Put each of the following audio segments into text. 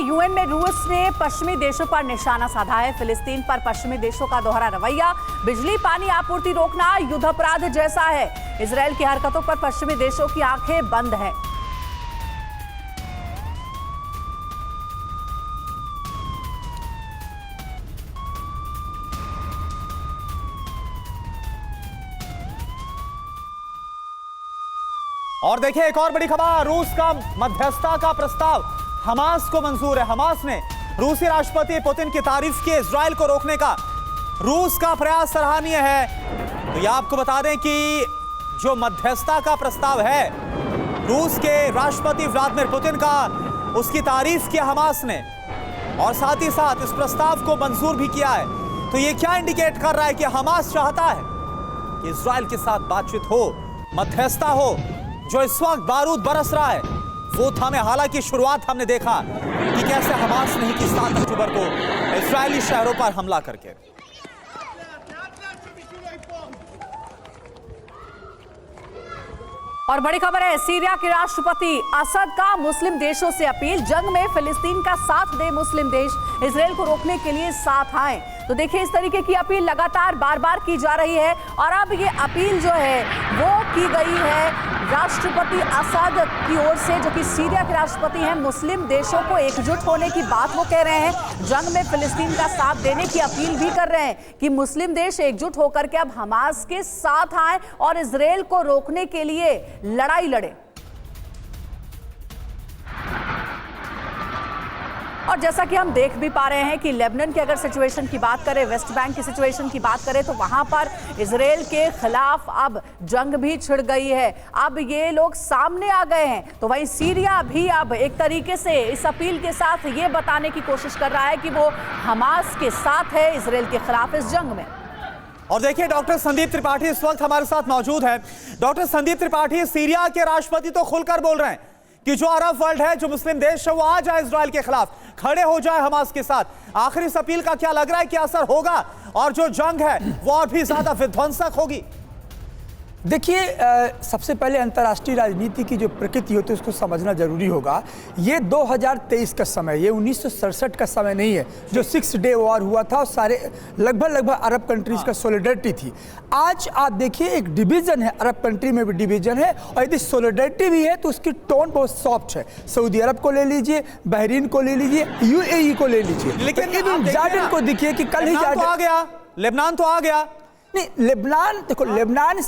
UN में रूस ने पश्चिमी देशों पर निशाना साधा है। फिलिस्तीन पर पश्चिमी देशों का दोहरा रवैया, बिजली पानी आपूर्ति रोकना युद्ध अपराध जैसा है। इजरायल की हरकतों पर पश्चिमी देशों की आंखें बंद हैं। और देखिए एक और बड़ी खबर, रूस का मध्यस्थता का प्रस्ताव हमास को मंजूर है। हमास ने रूसी राष्ट्रपति पुतिन की तारीफ की। इजरायल को रोकने का रूस का प्रयास सराहनीय है। तो ये आपको बता दें कि जो मध्यस्थता का प्रस्ताव है रूस के राष्ट्रपति व्लादिमीर पुतिन का, उसकी तारीफ की हमास ने और साथ ही साथ इस प्रस्ताव को मंजूर भी किया है। तो ये क्या इंडिकेट कर रहा है कि हमास चाहता है कि इजरायल के साथ बातचीत हो, मध्यस्थता हो। जो इस वक्त बारूद बरस रहा है वो थमे। हालांकि शुरुआत हमने देखा कि कैसे हमास ने की 7 अक्टूबर को इजरायली शहरों पर हमला करके। और बड़ी खबर है, सीरिया के राष्ट्रपति असद का मुस्लिम देशों से अपील, जंग में फिलिस्तीन का साथ दे मुस्लिम देश, इजरायल को रोकने के लिए साथ आए। तो देखिए इस तरीके की अपील लगातार बार बार की जा रही है और अब ये अपील जो है वो की गई है राष्ट्रपति असद की ओर से, जो कि सीरिया के राष्ट्रपति हैं। मुस्लिम देशों को एकजुट होने की बात वो कह रहे हैं, जंग में फिलिस्तीन का साथ देने की अपील भी कर रहे हैं कि मुस्लिम देश एकजुट होकर के अब हमास के साथ आए और इजरायल को रोकने के लिए लड़ाई लड़े। और जैसा कि हम देख भी पा रहे हैं कि लेबनान की अगर सिचुएशन की बात करें, वेस्ट बैंक की सिचुएशन की बात करें, तो वहां पर इजरायल के खिलाफ अब जंग भी छिड़ गई है। अब ये लोग सामने आ गए हैं। तो वहीं सीरिया भी अब एक तरीके से इस अपील के साथ ये बताने की कोशिश कर रहा है कि वो हमास के साथ है इजरायल के खिलाफ इस जंग में। और देखिए डॉक्टर संदीप त्रिपाठी इस वक्त हमारे साथ मौजूद है। डॉक्टर संदीप त्रिपाठी, सीरिया के राष्ट्रपति तो खुलकर बोल रहे हैं कि जो अरब वर्ल्ड है, जो मुस्लिम देश है, वो आ जाए इजरायल के खिलाफ, खड़े हो जाए हमास के साथ। आखिर इस अपील का क्या लग रहा है कि असर होगा और जो जंग है वो और भी ज्यादा विध्वंसक होगी? देखिए, सबसे पहले अंतर्राष्ट्रीय राजनीति की जो प्रकृति होती है उसको समझना जरूरी होगा। ये 2023 का समय, ये 1967 का समय नहीं है जो 6 डे वॉर हुआ था और सारे लगभग अरब कंट्रीज का सॉलिडरिटी थी। आज आप देखिए एक डिवीजन है, अरब कंट्री में भी डिवीजन है और यदि सॉलिडरिटी भी है तो उसकी टोन बहुत सॉफ्ट है। सऊदी अरब को ले लीजिए, बहरीन को ले लीजिए, यूएई को ले लीजिए, लेकिन जॉर्डन को देखिए कि कल ही लेबनान तो आ गया। नहीं, लेबनान देखो, लेबनान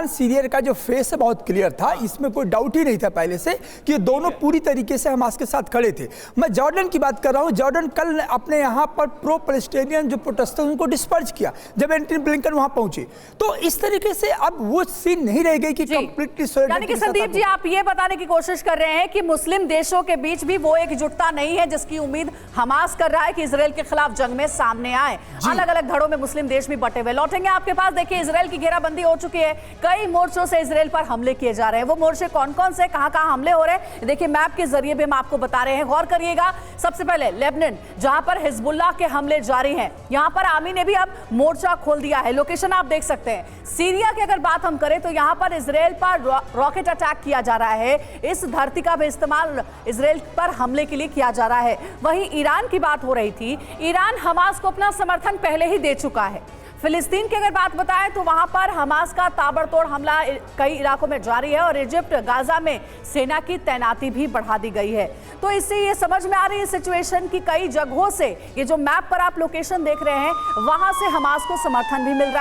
सीरिया का जो फेस है बहुत क्लियर था, इसमें कोई डाउट ही नहीं था पहले से कि ये दोनों पूरी तरीके से हमास के साथ खड़े थे। मैं जॉर्डन की बात कर रहा हूँ। जॉर्डन कल अपने यहाँ पर प्रो पैलेस्टाइनियन जो प्रोटेस्टर उनको डिस्पर्ज किया जब एंटनी ब्लिंकन वहां पहुंचे। तो इस तरीके से अब वो सीन नहीं रह गई कि कंप्लीटली। यानी कि संदीप जी, आप ये बताने की कोशिश कर रहे हैं कि मुस्लिम देशों के बीच भी वो एकजुटता नहीं है जिसकी उम्मीद हमास कर रहा है कि इजरायल के खिलाफ जंग में सामने आए। अलग अलग धड़ों में मुस्लिम देश भी बटे हुए। लौटेंगे आपके पास। देखिए इजरायल की घेराबंदी हो चुकी है, कई मोर्चों से इजरायल पर हमले किए जा रहे हैं। वो मोर्चे कौन कौन से, कहां कहां हमले हो रहे हैं, देखिए मैप के जरिए भी हम आपको बता रहे हैं, गौर करिएगा। सबसे पहले लेबनान, जहां पर हिजबुल्लाह के हमले जारी हैं, यहां पर आर्मी ने भी अब मोर्चा खोल दिया है। लोकेशन आप देख सकते हैं। सीरिया की अगर बात हम करें तो यहां पर इजरायल पर रॉकेट अटैक किया जा रहा है। इस धरती का भी इस्तेमाल इजरायल पर हमले के लिए किया जा रहा है। वहीं ईरान की बात हो रही थी, ईरान हमास को अपना समर्थन पहले ही दे चुका है। फिलिस्तीन की अगर बात बताएं तो वहां पर हमास का ताबड़तोड़ हमला कई इलाकों में जारी है और इजिप्ट, गाजा में सेना की तैनाती भी बढ़ा दी गई है। तो इससे ये समझ में आ रही है सिचुएशन की कई जगहों से, ये जो मैप पर आप लोकेशन देख रहे हैं, वहां से हमास को समर्थन भी मिल रहा है।